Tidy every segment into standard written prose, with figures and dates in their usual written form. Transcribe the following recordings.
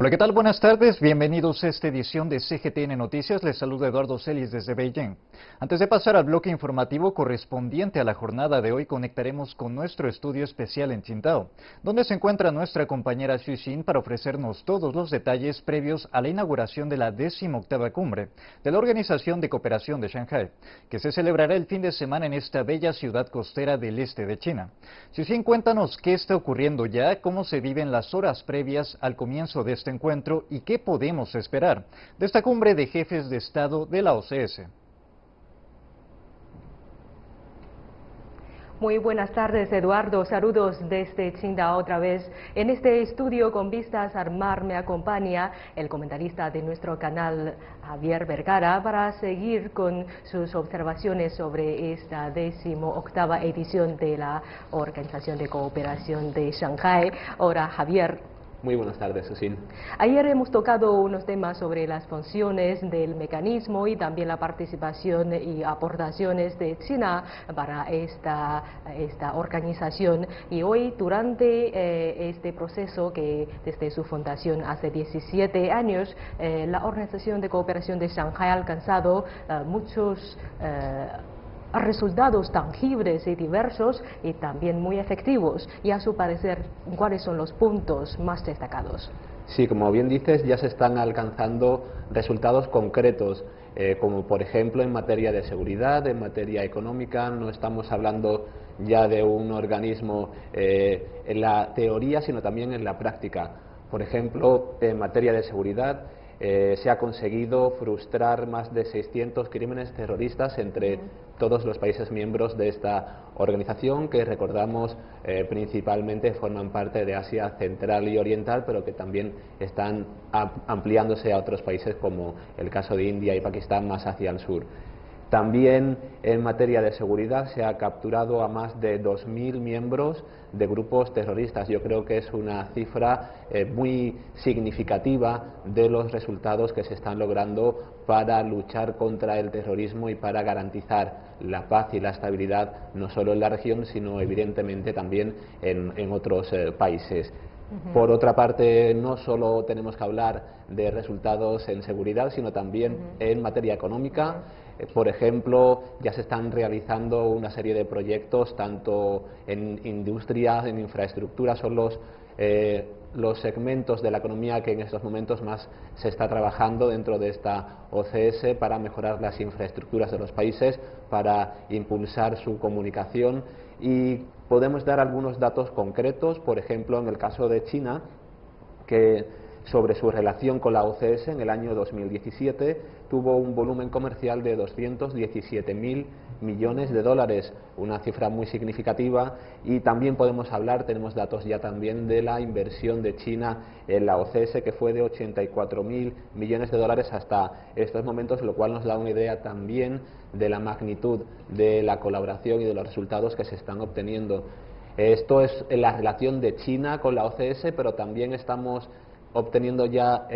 Hola, ¿qué tal? Buenas tardes. Bienvenidos a esta edición de CGTN Noticias. Les saluda Eduardo Celis desde Beijing. Antes de pasar al bloque informativo correspondiente a la jornada de hoy, conectaremos con nuestro estudio especial en Qingdao, donde se encuentra nuestra compañera Xu Xin para ofrecernos todos los detalles previos a la inauguración de la 18ª cumbre de la Organización de Cooperación de Shanghái, que se celebrará el fin de semana en esta bella ciudad costera del este de China. Xu Xin, cuéntanos qué está ocurriendo ya, cómo se viven las horas previas al comienzo de este encuentro y qué podemos esperar de esta cumbre de jefes de Estado de la OCS. Muy buenas tardes, Eduardo. Saludos desde Qingdao otra vez. En este estudio con vistas al mar me acompaña el comentarista de nuestro canal, Javier Vergara, para seguir con sus observaciones sobre esta 18ª edición de la Organización de Cooperación de Shanghái. Hola, Javier. Muy buenas tardes, Susin. Ayer hemos tocado unos temas sobre las funciones del mecanismo y también la participación y aportaciones de China para esta organización. Y hoy, durante este proceso que desde su fundación hace 17 años, la Organización de Cooperación de Shanghái ha alcanzado muchos resultados tangibles y diversos y también muy efectivos. Y a su parecer, ¿cuáles son los puntos más destacados? Sí, como bien dices, ya se están alcanzando resultados concretos, como por ejemplo en materia de seguridad, en materia económica. No estamos hablando ya de un organismo en la teoría, sino también en la práctica. Por ejemplo, en materia de seguridad, se ha conseguido frustrar más de 600 crímenes terroristas entre todos los países miembros de esta organización, que recordamos principalmente forman parte de Asia Central y Oriental, pero que también están ampliándose a otros países como el caso de India y Pakistán más hacia el sur. También en materia de seguridad se ha capturado a más de 2.000 miembros de grupos terroristas. Yo creo que es una cifra muy significativa de los resultados que se están logrando para luchar contra el terrorismo y para garantizar la paz y la estabilidad no solo en la región, sino evidentemente también en otros países. Por otra parte, no solo tenemos que hablar de resultados en seguridad, sino también en materia económica. Por ejemplo, ya se están realizando una serie de proyectos, tanto en industria, en infraestructura, son los segmentos de la economía que en estos momentos más se está trabajando dentro de esta OCS para mejorar las infraestructuras de los países, para impulsar su comunicación. Y podemos dar algunos datos concretos, por ejemplo, en el caso de China, que sobre su relación con la OCS en el año 2017 tuvo un volumen comercial de 217.000 millones de dólares, una cifra muy significativa. Y también podemos hablar, tenemos datos ya también de la inversión de China en la OCS, que fue de 84.000 millones de dólares hasta estos momentos, lo cual nos da una idea también de la magnitud de la colaboración y de los resultados que se están obteniendo. Esto es la relación de China con la OCS, pero también estamos obteniendo ya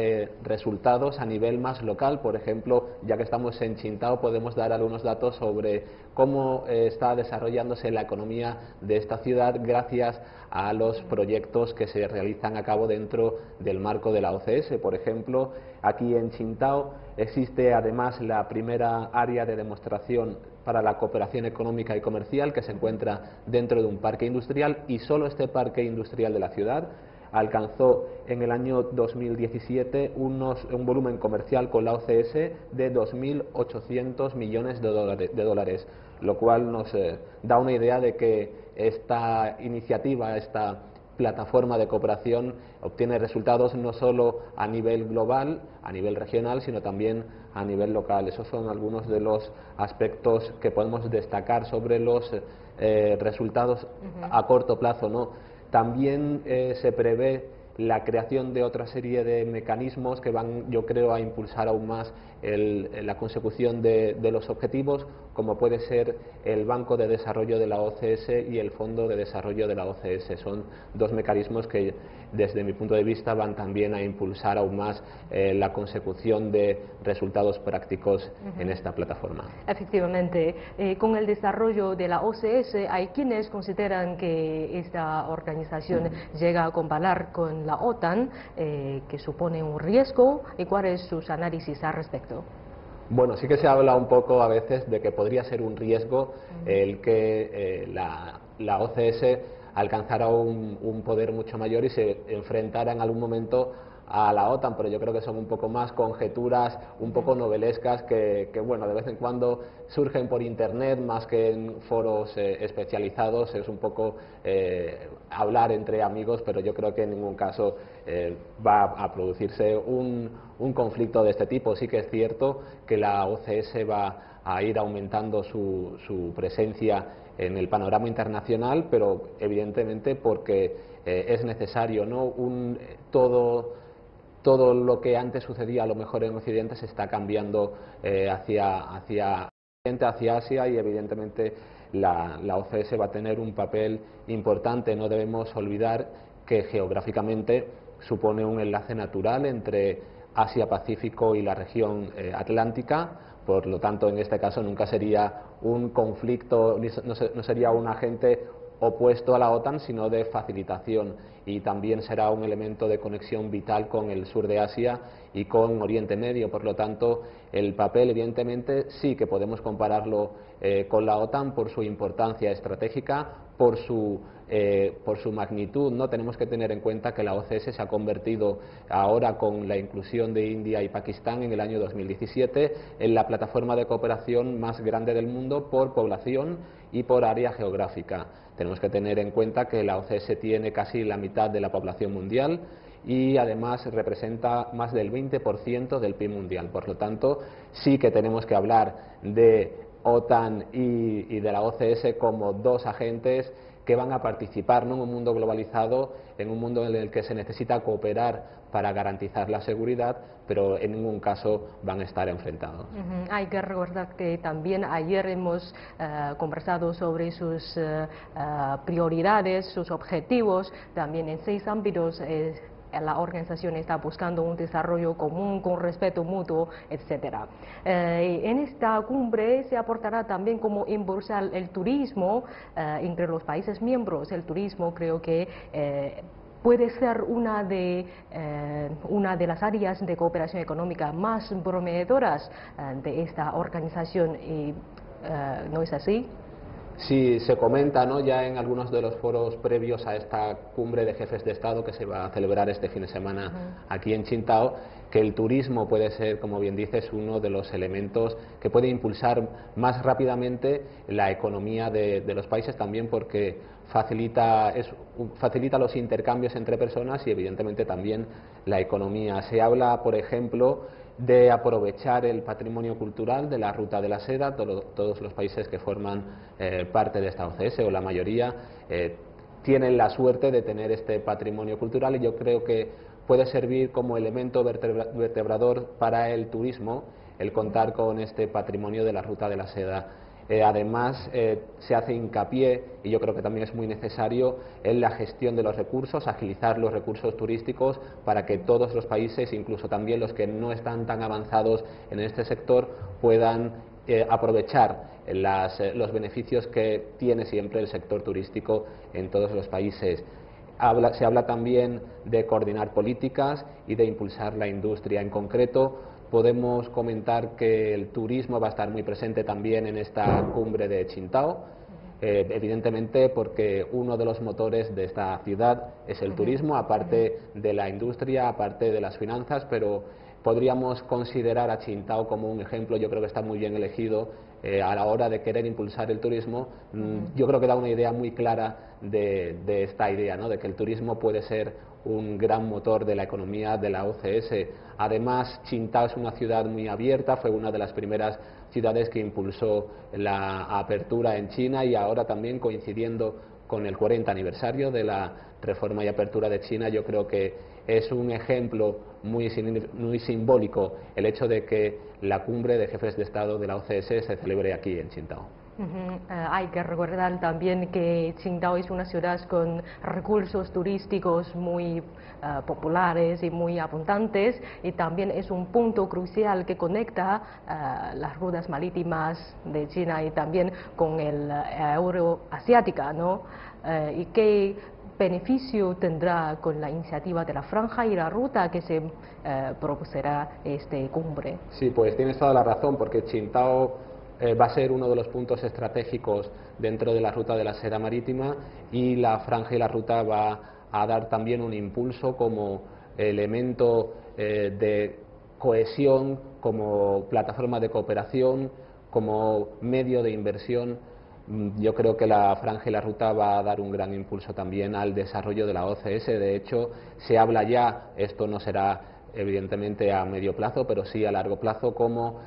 resultados a nivel más local. Por ejemplo, ya que estamos en Qingdao, podemos dar algunos datos sobre cómo está desarrollándose la economía de esta ciudad gracias a los proyectos que se realizan a cabo dentro del marco de la OCS. Por ejemplo, aquí en Qingdao existe además la primera área de demostración para la cooperación económica y comercial, que se encuentra dentro de un parque industrial, y solo este parque industrial de la ciudad alcanzó en el año 2017 un volumen comercial con la OCS de 2.800 millones de dólares, lo cual nos da una idea de que esta iniciativa, esta plataforma de cooperación, obtiene resultados no solo a nivel global, a nivel regional, sino también a nivel local. Esos son algunos de los aspectos que podemos destacar sobre los resultados a corto plazo, ¿no? También se prevé la creación de otra serie de mecanismos que van, yo creo, a impulsar aún más la consecución de los objetivos, como puede ser el Banco de Desarrollo de la OCS y el Fondo de Desarrollo de la OCS. Son dos mecanismos que desde mi punto de vista, van también a impulsar aún más la consecución de resultados prácticos en esta plataforma. Efectivamente, con el desarrollo de la OCS hay quienes consideran que esta organización llega a comparar con la OTAN, que supone un riesgo. ¿Y cuáles son sus análisis al respecto? Bueno, sí que se habla un poco a veces de que podría ser un riesgo el que la OCS alcanzara un poder mucho mayor y se enfrentara en algún momento a la OTAN, pero yo creo que son un poco más conjeturas, un poco novelescas que bueno, de vez en cuando surgen por internet más que en foros especializados. Es un poco hablar entre amigos, pero yo creo que en ningún caso va a producirse un conflicto de este tipo. Sí que es cierto que la OCS va a ir aumentando su presencia en el panorama internacional, pero evidentemente porque es necesario, ¿no? Todo lo que antes sucedía a lo mejor en Occidente se está cambiando hacia Asia, y evidentemente la OCS va a tener un papel importante. No debemos olvidar que geográficamente supone un enlace natural entre Asia-Pacífico y la región atlántica. Por lo tanto, en este caso nunca sería un conflicto, no sería un agente opuesto a la OTAN, sino de facilitación, y también será un elemento de conexión vital con el sur de Asia y con Oriente Medio. Por lo tanto, el papel, evidentemente, sí que podemos compararlo con la OTAN por su importancia estratégica, por su magnitud, ¿no? Tenemos que tener en cuenta que la OCS se ha convertido ahora, con la inclusión de India y Pakistán en el año 2017, en la plataforma de cooperación más grande del mundo por población y por área geográfica. Tenemos que tener en cuenta que la OCS tiene casi la mitad de la población mundial y además representa más del 20% del PIB mundial. Por lo tanto, sí que tenemos que hablar de OTAN y de la OCS como dos agentes que van a participar, ¿no?, en un mundo globalizado, en un mundo en el que se necesita cooperar para garantizar la seguridad, pero en ningún caso van a estar enfrentados. Hay que recordar que también ayer hemos conversado sobre sus prioridades, sus objetivos, también en 6 ámbitos. La organización está buscando un desarrollo común con respeto mutuo, etc. En esta cumbre se aportará también cómo impulsar el turismo entre los países miembros. El turismo creo que puede ser una de las áreas de cooperación económica más prometedoras de esta organización. ¿No es así? Sí, se comenta, ¿no?, ya en algunos de los foros previos a esta cumbre de jefes de Estado que se va a celebrar este fin de semana aquí en Qingdao, que el turismo puede ser, como bien dices, uno de los elementos que puede impulsar más rápidamente la economía de los países, también porque facilita los intercambios entre personas y evidentemente también la economía. Se habla, por ejemplo, de aprovechar el patrimonio cultural de la Ruta de la Seda. Todos los países que forman parte de esta OCS, o la mayoría, tienen la suerte de tener este patrimonio cultural, y yo creo que puede servir como elemento vertebrador para el turismo el contar con este patrimonio de la Ruta de la Seda. Además, se hace hincapié, y yo creo que también es muy necesario, en la gestión de los recursos, agilizar los recursos turísticos para que todos los países, incluso también los que no están tan avanzados en este sector, puedan aprovechar los beneficios que tiene siempre el sector turístico en todos los países. Se habla también de coordinar políticas y de impulsar la industria. En concreto, podemos comentar que el turismo va a estar muy presente también en esta cumbre de Qingdao, evidentemente porque uno de los motores de esta ciudad es el turismo, aparte de la industria, aparte de las finanzas, pero podríamos considerar a Qingdao como un ejemplo. Yo creo que está muy bien elegido a la hora de querer impulsar el turismo. Yo creo que da una idea muy clara de esta idea, ¿no?, de que el turismo puede ser un gran motor de la economía de la OCS. Además, Qingdao es una ciudad muy abierta, fue una de las primeras ciudades que impulsó la apertura en China, y ahora también, coincidiendo con el 40 aniversario de la reforma y apertura de China, yo creo que es un ejemplo muy simbólico el hecho de que la cumbre de jefes de Estado de la OCS se celebre aquí en Qingdao. Hay que recordar también que Qingdao es una ciudad con recursos turísticos muy populares y muy abundantes, y también es un punto crucial que conecta las rutas marítimas de China y también con el euroasiática, ¿no? ¿Y qué beneficio tendrá con la iniciativa de la franja y la ruta que se propusará esta cumbre? Sí, pues tienes toda la razón, porque Qingdao va a ser uno de los puntos estratégicos dentro de la ruta de la seda marítima, y la franja y la ruta va a dar también un impulso como elemento de cohesión, como plataforma de cooperación, como medio de inversión. Yo creo que la franja y la ruta va a dar un gran impulso también al desarrollo de la OCS. De hecho, se habla ya, esto no será evidentemente a medio plazo, pero sí a largo plazo, como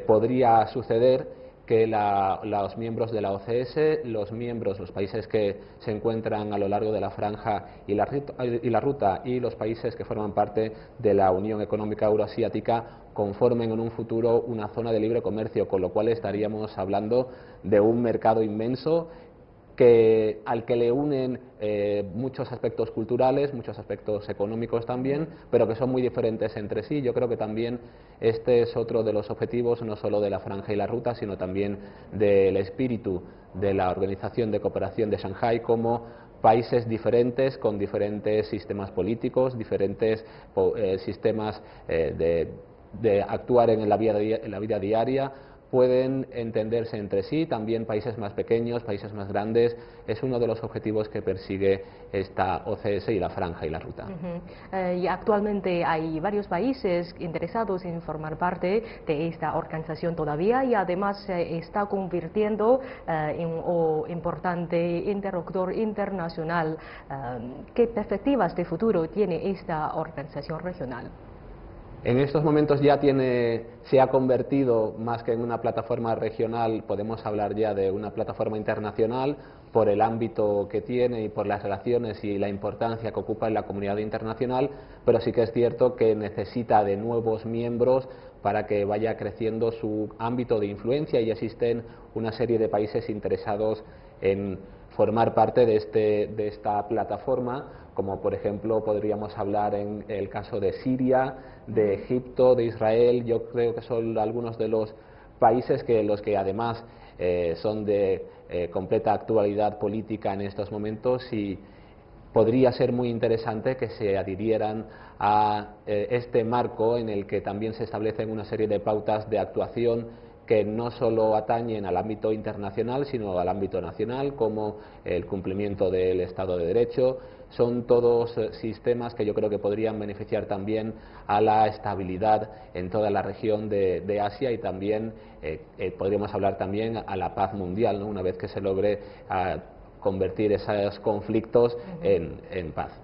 podría suceder que los miembros de la OCS, los países que se encuentran a lo largo de la franja y la ruta, y los países que forman parte de la Unión Económica Euroasiática, conformen en un futuro una zona de libre comercio, con lo cual estaríamos hablando de un mercado inmenso al que le unen muchos aspectos culturales, muchos aspectos económicos también, pero que son muy diferentes entre sí. Yo creo que también este es otro de los objetivos, no solo de la franja y la ruta, sino también del espíritu de la Organización de Cooperación de Shanghái, como países diferentes, con diferentes sistemas políticos, diferentes sistemas de actuar en la vida diaria, pueden entenderse entre sí, también países más pequeños, países más grandes. Es uno de los objetivos que persigue esta OCS y la franja y la ruta. Y actualmente hay varios países interesados en formar parte de esta organización todavía, y además se está convirtiendo en un importante interlocutor internacional. ¿Qué perspectivas de futuro tiene esta organización regional? En estos momentos ya se ha convertido, más que en una plataforma regional, podemos hablar ya de una plataforma internacional, por el ámbito que tiene y por las relaciones y la importancia que ocupa en la comunidad internacional, pero sí que es cierto que necesita de nuevos miembros para que vaya creciendo su ámbito de influencia, y existen una serie de países interesados en formar parte de esta plataforma, como por ejemplo podríamos hablar en el caso de Siria, de Egipto, de Israel. Yo creo que son algunos de los países los que además son de completa actualidad política en estos momentos, y podría ser muy interesante que se adhirieran a este marco en el que también se establecen una serie de pautas de actuación que no solo atañen al ámbito internacional, sino al ámbito nacional, como el cumplimiento del Estado de Derecho. Son todos sistemas que yo creo que podrían beneficiar también a la estabilidad en toda la región de Asia, y también podríamos hablar también a la paz mundial, ¿no? Una vez que se logre convertir esos conflictos en paz.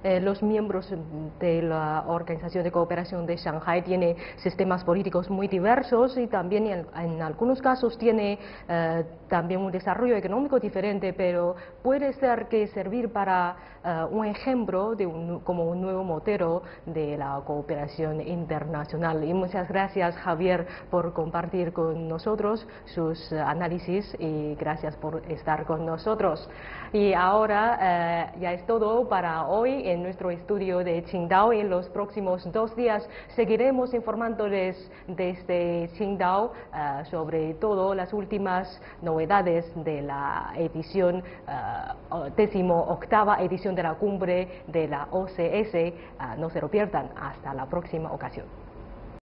Los miembros de la Organización de Cooperación de Shanghái tienen sistemas políticos muy diversos, y también en algunos casos tiene también un desarrollo económico diferente, pero puede ser que servir para un ejemplo como un nuevo modelo de la cooperación internacional. Y muchas gracias, Javier, por compartir con nosotros sus análisis, y gracias por estar con nosotros. Y ahora ya es todo para hoy en nuestro estudio de Qingdao. En los próximos 2 días seguiremos informándoles desde Qingdao sobre todo las últimas novedades de la edición 18ª edición de la cumbre de la OCS. No se lo pierdan. Hasta la próxima ocasión.